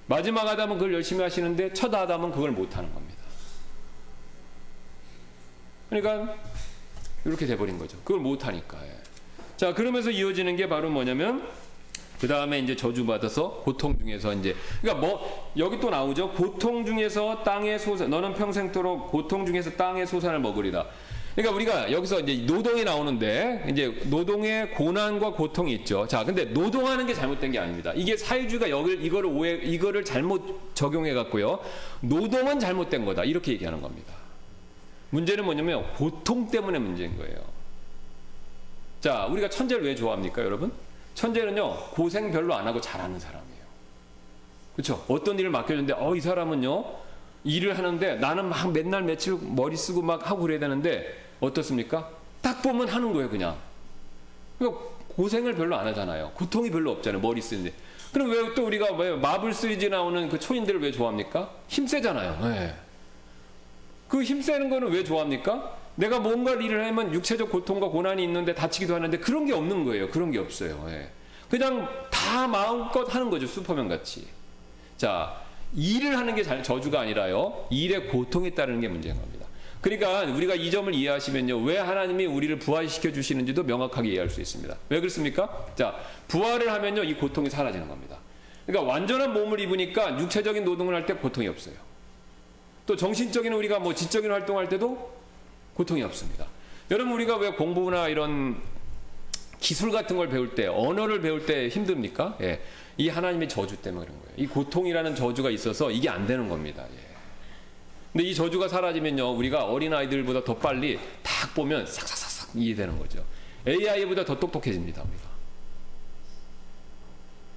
마지막 아담은 그걸 열심히 하시는데 첫 아담은 그걸 못하는 겁니다. 그러니까 이렇게 돼버린 거죠. 그걸 못하니까. 자, 그러면서 이어지는 게 바로 뭐냐면, 그 다음에 이제 저주받아서 고통 중에서 이제, 그러니까 여기 또 나오죠. 고통 중에서 땅의 소산, 너는 평생토록 고통 중에서 땅의 소산을 먹으리라. 그러니까 우리가 여기서 이제 노동이 나오는데, 이제 노동의 고난과 고통이 있죠. 자, 근데 노동하는 게 잘못된 게 아닙니다. 이게 사회주의가 이거를 잘못 적용해 갖고요. 노동은 잘못된 거다. 이렇게 얘기하는 겁니다. 문제는 뭐냐면 고통 때문에 문제인 거예요. 자, 우리가 천재를 왜 좋아합니까, 여러분? 천재는요, 고생 별로 안 하고 잘하는 사람이에요. 그렇죠? 어떤 일을 맡겨줬는데, 이 사람은요, 일을 하는데 나는 막 맨날 며칠 머리 쓰고 막 하고 그래야 되는데, 어떻습니까? 딱 보면 하는 거예요, 그냥. 그러니까 고생을 별로 안 하잖아요. 고통이 별로 없잖아요, 머리 쓰는데. 그럼 왜 또 우리가 마블 시리즈 나오는 그 초인들을 왜 좋아합니까? 힘세잖아요. 네. 그 힘세는 거는 왜 좋아합니까? 내가 뭔가 일을 하면 육체적 고통과 고난이 있는데 다치기도 하는데 그런 게 없는 거예요. 그런 게 없어요. 그냥 다 마음껏 하는 거죠. 슈퍼맨 같이. 자, 일을 하는 게 저주가 아니라요, 일의 고통에 따르는 게 문제인 겁니다. 그러니까 우리가 이 점을 이해하시면요, 왜 하나님이 우리를 부활시켜 주시는지도 명확하게 이해할 수 있습니다. 왜 그렇습니까? 자, 부활을 하면요, 이 고통이 사라지는 겁니다. 그러니까 완전한 몸을 입으니까 육체적인 노동을 할 때 고통이 없어요. 또 정신적인, 우리가 뭐 지적인 활동할 때도 고통이 없습니다. 여러분, 우리가 왜 공부나 이런 기술 같은 걸 배울 때, 언어를 배울 때 힘듭니까? 이 하나님의 저주 때문에 그런 거예요. 이 고통이라는 저주가 있어서 이게 안 되는 겁니다. 근데 이 저주가 사라지면요, 우리가 어린아이들보다 더 빨리 딱 보면 싹싹싹 이해되는 거죠. AI보다 더 똑똑해집니다, 우리가.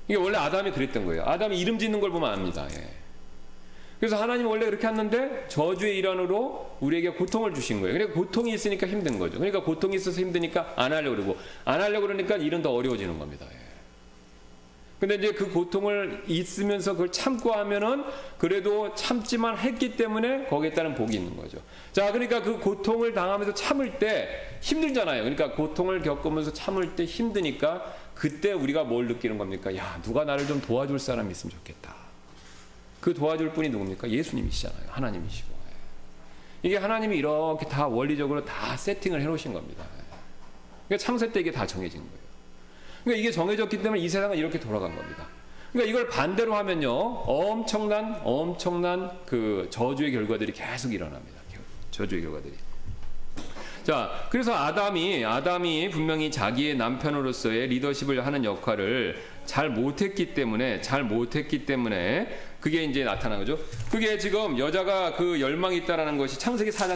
이게 원래 아담이 그랬던 거예요. 아담이 이름 짓는 걸 보면 압니다. 그래서 하나님은 원래 그렇게 했는데 저주의 일환으로 우리에게 고통을 주신 거예요. 그러니까 고통이 있으니까 힘든 거죠. 그러니까 고통이 있어서 힘드니까 안 하려고 그러고, 안 하려고 그러니까 일은 더 어려워지는 겁니다. 근데 이제 그 고통을 있으면서 그걸 참고 하면은 그래도 참지만 했기 때문에 거기에 따른 복이 있는 거죠. 자, 그러니까 그 고통을 당하면서 참을 때 힘들잖아요. 그러니까 고통을 겪으면서 참을 때 힘드니까 그때 우리가 뭘 느끼는 겁니까? 야, 누가 나를 좀 도와줄 사람이 있으면 좋겠다. 그 도와줄 분이 누굽니까? 예수님이시잖아요. 하나님이시고. 이게 하나님이 이렇게 다 원리적으로 다 세팅을 해놓으신 겁니다. 그러니까 창세 때 이게 다 정해진 거예요. 그러니까 이게 정해졌기 때문에 이 세상은 이렇게 돌아간 겁니다. 그러니까 이걸 반대로 하면요, 엄청난 그 저주의 결과들이 계속 일어납니다. 저주의 결과들이. 자, 그래서 아담이 분명히 자기의 남편으로서의 리더십을 하는 역할을 잘 못했기 때문에 그게 이제 나타난 거죠. 그게 지금 여자가 그 열망이 있다라는 것이 창세기 4장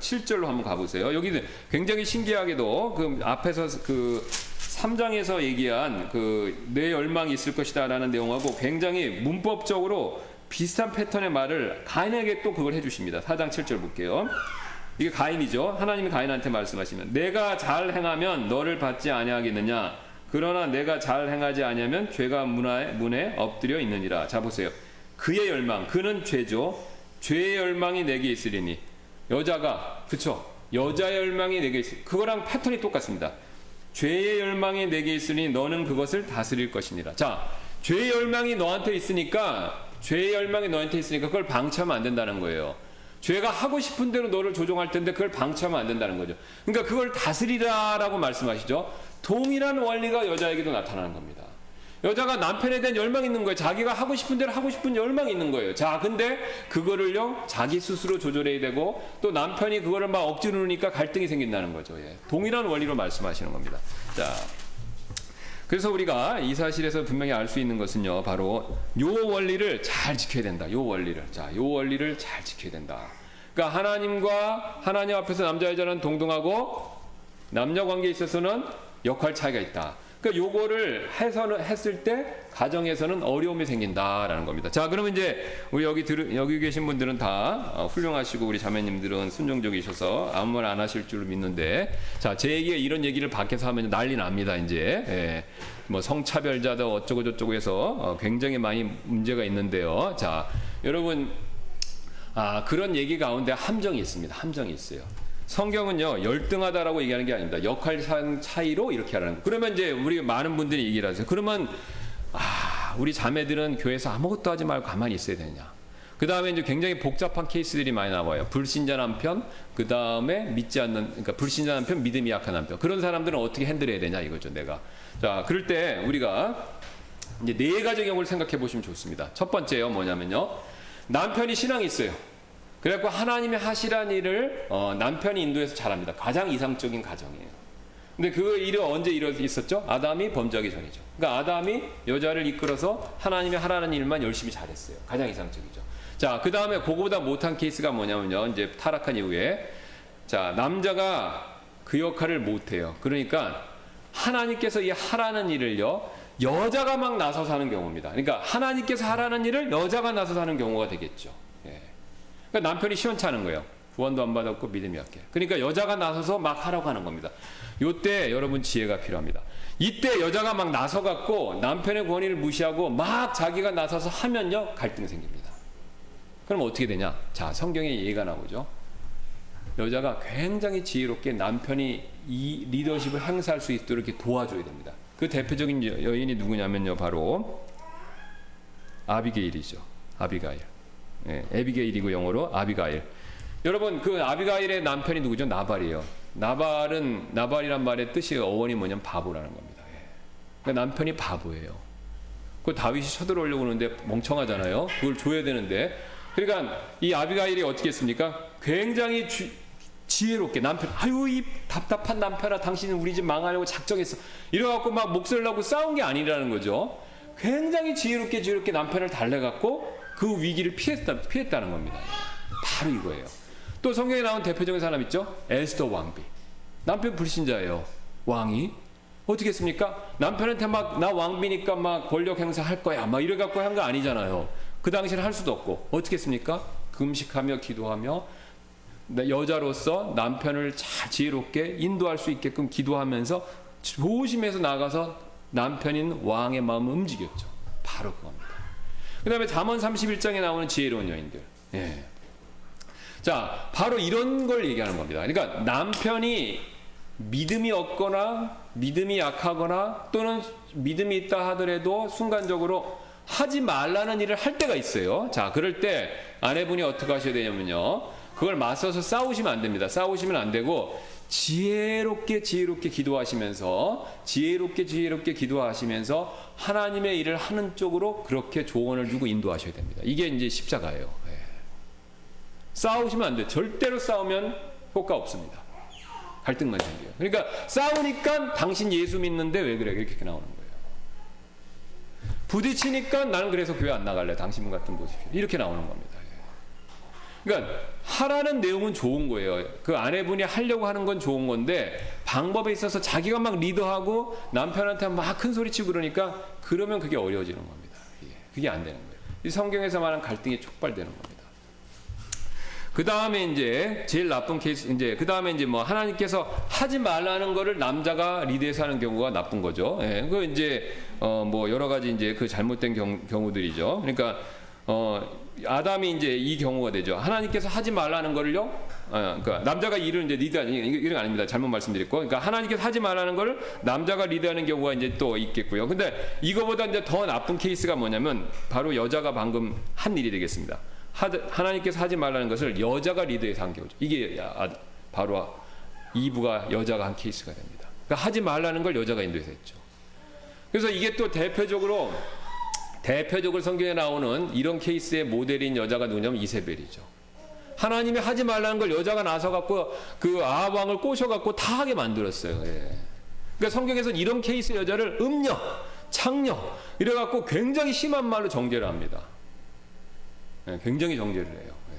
7절로 한번 가보세요. 여기는 굉장히 신기하게도 그 앞에서 그 3장에서 얘기한 그 내 열망이 있을 것이다라는 내용하고 굉장히 문법적으로 비슷한 패턴의 말을 가인에게 또 그걸 해주십니다. 4장 7절 볼게요. 이게 가인이죠. 하나님이 가인한테 말씀하시면 내가 잘 행하면 너를 받지 아니하겠느냐. 그러나 내가 잘 행하지 아니하면 죄가 문에 엎드려 있느니라. 자 보세요. 그의 열망, 그는 죄죠. 죄의 열망이 내게 있으리니. 여자가, 그쵸? 여자의 열망이 내게 있으리니. 그거랑 패턴이 똑같습니다. 죄의 열망이 내게 있으니 너는 그것을 다스릴 것이니라. 자, 죄의 열망이 너한테 있으니까 그걸 방치하면 안 된다는 거예요. 죄가 하고 싶은 대로 너를 조종할 텐데 그걸 방치하면 안 된다는 거죠. 그러니까 그걸 다스리라라고 말씀하시죠. 동일한 원리가 여자에게도 나타나는 겁니다. 여자가 남편에 대한 열망이 있는 거예요. 자기가 하고 싶은 대로 하고 싶은 열망이 있는 거예요. 자, 근데 그거를요, 자기 스스로 조절해야 되고, 또 남편이 그거를 막 억지로 누르니까 갈등이 생긴다는 거죠. 예. 동일한 원리로 말씀하시는 겁니다. 자, 그래서 우리가 이 사실에서 분명히 알 수 있는 것은요, 바로 요 원리를 잘 지켜야 된다. 요 원리를 잘 지켜야 된다. 그러니까 하나님 앞에서 남자 여자는 동등하고 남녀 관계에 있어서는 역할 차이가 있다. 그러니까 요거를 했을 때 가정에서는 어려움이 생긴다라는 겁니다. 자, 그러면 이제 우리 여기 계신 분들은 다 훌륭하시고 우리 자매님들은 순종적이셔서 아무 말 안 하실 줄 믿는데, 자, 제 얘기가 이런 얘기를 밖에서 하면 난리 납니다. 이제 뭐 성차별자다 어쩌고 저쩌고 해서 굉장히 많이 문제가 있는데요. 자, 여러분, 그런 얘기 가운데 함정이 있습니다. 함정이 있어요. 성경은요, 열등하다라고 얘기하는 게 아닙니다. 역할상 차이로 이렇게 하라는 거예요. 그러면 이제 우리 많은 분들이 얘기를 하세요. 그러면 우리 자매들은 교회에서 아무것도 하지 말고 가만히 있어야 되냐. 그 다음에 이제 굉장히 복잡한 케이스들이 많이 나와요. 불신자 남편, 그 다음에 그러니까 불신자 남편, 믿음이 약한 남편. 그런 사람들은 어떻게 핸들해야 되냐 이거죠, 내가. 자, 그럴 때 우리가 이제 4가지 경우를 생각해 보시면 좋습니다. 첫 번째요, 뭐냐면요, 남편이 신앙이 있어요. 그래갖고 하나님이 하시란 일을 남편이 인도해서 잘합니다. 가장 이상적인 가정이에요. 근데 그 일이 언제 있었죠? 아담이 범죄하기 전이죠. 그러니까 아담이 여자를 이끌어서 하나님이 하라는 일만 열심히 잘했어요. 가장 이상적이죠. 자, 그 다음에 그거보다 못한 케이스가 뭐냐면요, 이제 타락한 이후에, 자, 남자가 그 역할을 못해요. 그러니까 하나님께서 이 하라는 일을요, 여자가 막 나서서 하는 경우입니다. 그러니까 하나님께서 하라는 일을 여자가 나서서 하는 경우가 되겠죠. 그러니까 남편이 시원찮은 거예요. 구원도 안 받았고 믿음이 약해. 그러니까 여자가 나서서 막 하라고 하는 겁니다. 이때 여러분 지혜가 필요합니다. 이때 여자가 막 나서갖고 남편의 권위를 무시하고 막 자기가 나서서 하면요, 갈등이 생깁니다. 그럼 어떻게 되냐? 자, 성경에 예가 나오죠. 여자가 굉장히 지혜롭게 남편이 이 리더십을 행사할 수 있도록 이렇게 도와줘야 됩니다. 그 대표적인 여인이 누구냐면요, 바로 아비게일이죠. 아비가일. 에비게일이고 영어로 아비가일. 여러분, 그 아비가일의 남편이 누구죠? 나발이에요. 나발이란 말의 뜻이 어원이 뭐냐면 바보라는 겁니다. 그러니까 남편이 바보예요. 그 다윗이 쳐들어오려고 하는데 멍청하잖아요. 그걸 줘야 되는데. 그러니까 이 아비가일이 어떻게 했습니까? 굉장히 지혜롭게 남편, 이 답답한 남편아, 당신은 우리 집 망하려고 작정했어. 이래갖고 막 목소리를 내고 싸운 게 아니라는 거죠. 굉장히 지혜롭게 남편을 달래갖고 그 위기를 피했다는 겁니다. 바로 이거예요. 또 성경에 나온 대표적인 사람 있죠? 에스더 왕비. 남편 불신자예요. 왕이 어떻게 했습니까? 남편한테 막 나 왕비니까 막 권력 행사할 거야 막 이래갖고 한 거 아니잖아요. 그 당시에는 할 수도 없고 어떻게 했습니까? 금식하며 기도하며 여자로서 남편을 잘 지혜롭게 인도할 수 있게끔 기도하면서 조심해서 나가서 남편인 왕의 마음을 움직였죠. 바로 그겁니다. 그 다음에 잠언 31장에 나오는 지혜로운 여인들. 자, 바로 이런 걸 얘기하는 겁니다. 그러니까 남편이 믿음이 없거나 믿음이 약하거나 또는 믿음이 있다 하더라도 순간적으로 하지 말라는 일을 할 때가 있어요. 자, 그럴 때 아내분이 어떻게 하셔야 되냐면요, 그걸 맞서서 싸우시면 안 됩니다. 싸우시면 안 되고 지혜롭게 기도하시면서 하나님의 일을 하는 쪽으로 그렇게 조언을 주고 인도하셔야 됩니다. 이게 이제 십자가예요. 예. 싸우시면 안 돼. 절대로 싸우면 효과 없습니다. 갈등만 생겨요. 그러니까 싸우니까 당신 예수 믿는데 왜 그래? 이렇게 나오는 거예요. 부딪히니까 나는 그래서 교회 안 나갈래. 당신 같은 모습. 이렇게 나오는 겁니다. 그러니까 하라는 내용은 좋은 거예요. 그 아내분이 하려고 하는 건 좋은 건데 방법에 있어서 자기가 막 리더하고 남편한테 막 큰 소리치고 그러면 그게 어려워지는 겁니다. 그게 안 되는 거예요. 이 성경에서 말하는 갈등이 촉발되는 겁니다. 그 다음에 이제 제일 나쁜 케이스, 그 다음에 뭐 하나님께서 하지 말라는 거를 남자가 리드해서 하는 경우가 나쁜 거죠. 예, 그 뭐 여러 가지 그 잘못된 경우들이죠. 그러니까 아담이 이 경우가 되죠. 하나님께서 하지 말라는 거를요. 그러니까 남자가 일을 리드하는 이런 아닙니다. 잘못 말씀드렸고, 그러니까 하나님께서 하지 말라는 거를 남자가 리드하는 경우가 또 있겠고요. 근데 이거보다 더 나쁜 케이스가 뭐냐면 바로 여자가 방금 한 일이 되겠습니다. 하나님께서 하지 말라는 것을 여자가 리드해서 한 경우죠. 이게 바로 이브가 여자가 한 케이스가 됩니다. 그러니까 하지 말라는 걸 여자가 인도해서 했죠. 그래서 이게 또 대표적으로 성경에 나오는 이런 케이스의 모델인 여자가 누구냐면 이세벨이죠. 하나님이 하지 말라는 걸 여자가 나서갖고 그 아합 왕을 꼬셔갖고 다 하게 만들었어요. 예. 그러니까 성경에서는 이런 케이스 여자를 음녀, 창녀 이래갖고 굉장히 심한 말로 정죄를 합니다. 예, 굉장히 정죄를 해요. 예.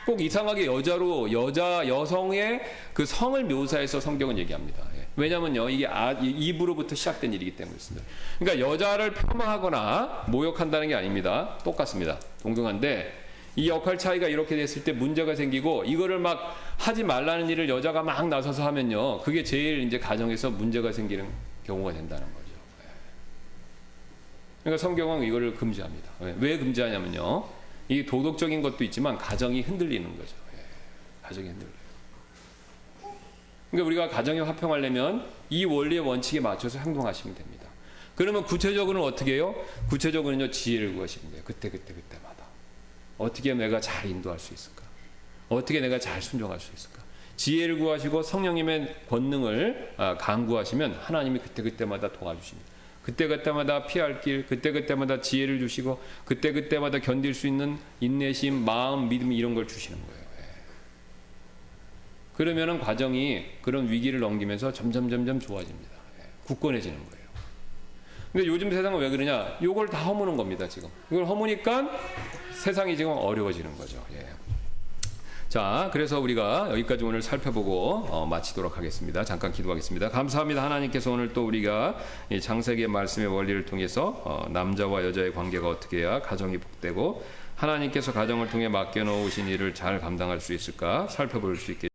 꼭 이상하게 여성의 그 성을 묘사해서 성경은 얘기합니다. 예. 왜냐면요, 이게 이브로부터 시작된 일이기 때문에 그렇습니다. 그러니까 여자를 폄하하거나 모욕한다는 게 아닙니다. 똑같습니다. 동등한데 이 역할 차이가 이렇게 됐을 때 문제가 생기고 이거를 막 하지 말라는 일을 여자가 막 나서서 하면요, 그게 제일 가정에서 문제가 생기는 경우가 된다는 거죠. 그러니까 성경은 이거를 금지합니다. 왜 금지하냐면요, 이 도덕적인 것도 있지만 가정이 흔들리는 거죠. 가정이 흔들려요. 그러니까 우리가 가정이 화평하려면 이 원리의 원칙에 맞춰서 행동하시면 됩니다. 그러면 구체적으로는 어떻게 해요? 구체적으로는요, 지혜를 구하시면 돼요. 그때마다. 어떻게 내가 잘 인도할 수 있을까? 어떻게 내가 잘 순종할 수 있을까? 지혜를 구하시고 성령님의 권능을 간구하시면 하나님이 그때마다 도와주십니다. 그때마다 피할 길, 그때마다 지혜를 주시고 그때마다 견딜 수 있는 인내심, 마음, 믿음 이런 걸 주시는 거예요. 그러면은 과정이 그런 위기를 넘기면서 점점 좋아집니다. 굳건해지는 거예요. 근데 요즘 세상은 왜 그러냐? 이걸 다 허무는 겁니다, 지금. 이걸 허무니까 세상이 지금 어려워지는 거죠. 자, 그래서 우리가 여기까지 오늘 살펴보고 마치도록 하겠습니다. 잠깐 기도하겠습니다. 감사합니다. 하나님께서 오늘 또 우리가 이 창세기의 말씀의 원리를 통해서 남자와 여자의 관계가 어떻게 해야 가정이 복되고 하나님께서 가정을 통해 맡겨놓으신 일을 잘 감당할 수 있을까 살펴볼 수 있게